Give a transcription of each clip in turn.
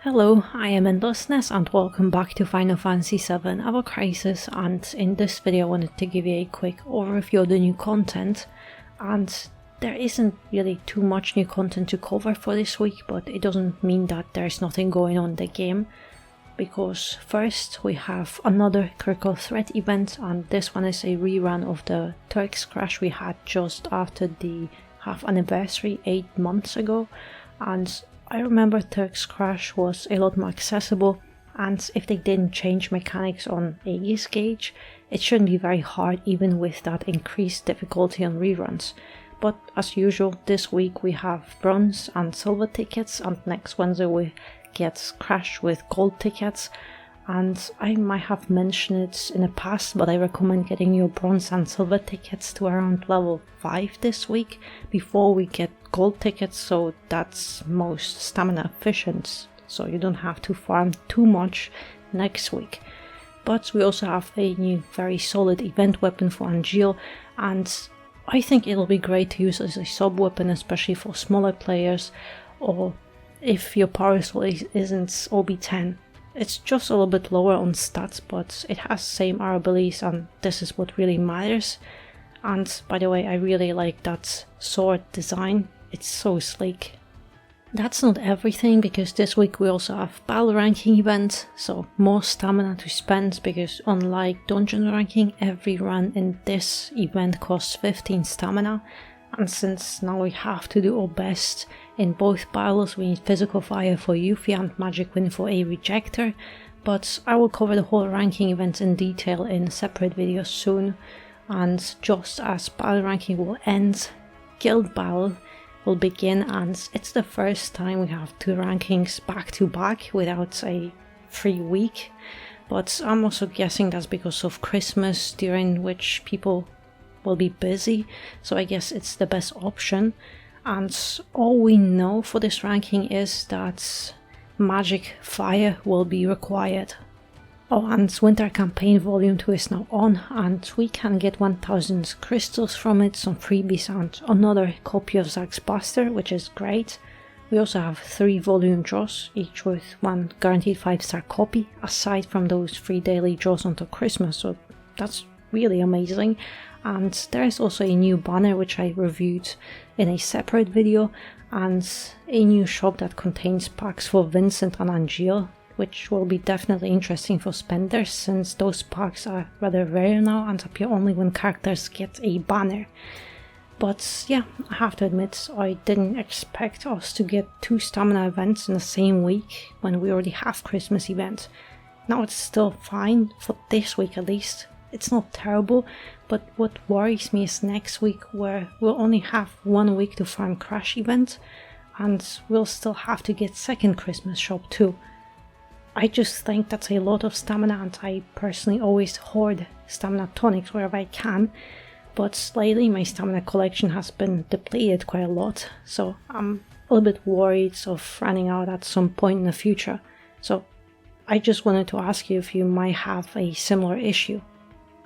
Hello, I am Endlessness and welcome back to Final Fantasy VII Ever Crisis, and in this video I wanted to give you a quick overview of the new content. And there isn't really too much new content to cover for this week, but it doesn't mean that there's nothing going on in the game. Because first we have another critical threat event, and this one is a rerun of the Turks crash we had just after the half anniversary 8 months ago. And I remember Turks crash was a lot more accessible, and if they didn't change mechanics on Aegis gauge, it shouldn't be very hard even with that increased difficulty on reruns. But as usual, this week we have bronze and silver tickets, and next Wednesday we get crash with gold tickets. And I might have mentioned it in the past, but I recommend getting your bronze and silver tickets to around level 5 this week before we get gold tickets, so that's most stamina efficient, so you don't have to farm too much next week. But we also have a new very solid event weapon for Angeal, and I think it'll be great to use as a sub weapon, especially for smaller players, or if your power soul isn't OB10. It's just a little bit lower on stats, but it has same R abilities, and this is what really matters. And by the way, I really like that sword design, it's so sleek. That's not everything, because this week we also have battle ranking event, so more stamina to spend, because unlike dungeon ranking, every run in this event costs 15 stamina. And since now we have to do our best in both battles, we need physical fire for Yuffie and magic wind for a rejector. But I will cover the whole ranking event in detail in separate videos soon. And just as battle ranking will end, guild battle will begin, and it's the first time we have 2 rankings back to back without a free week. But I'm also guessing that's because of Christmas, during which people will be busy, so I guess it's the best option. And all we know for this ranking is that magic fire will be required. Oh, and Winter Campaign Volume 2 is now on, and we can get 1000 crystals from it, some freebies and another copy of Zack's Buster, which is great. We also have 3 volume draws, each with 1 guaranteed 5-star copy, aside from those 3 daily draws until Christmas, so that's really amazing. And there is also a new banner which I reviewed in a separate video, and a new shop that contains packs for Vincent and Angeal, which will be definitely interesting for spenders, since those packs are rather rare now and appear only when characters get a banner. But yeah, I have to admit, I didn't expect us to get 2 stamina events in the same week when we already have Christmas event. Now it's still fine, for this week at least. It's not terrible, but what worries me is next week, where we'll only have 1 week to farm crash event, and we'll still have to get second Christmas shop too. I just think that's a lot of stamina, and I personally always hoard stamina tonics wherever I can, but lately my stamina collection has been depleted quite a lot, so I'm a little bit worried of running out at some point in the future. So I just wanted to ask you if you might have a similar issue.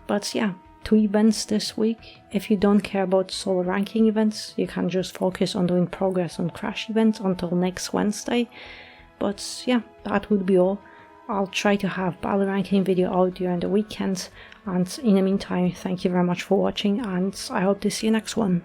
But yeah, 2 events this week. If you don't care about solo ranking events, you can just focus on doing progress on crash events until next Wednesday. But yeah, that would be all. I'll try to have battle ranking video out during the weekend, and in the meantime, thank you very much for watching, and I hope to see you next one.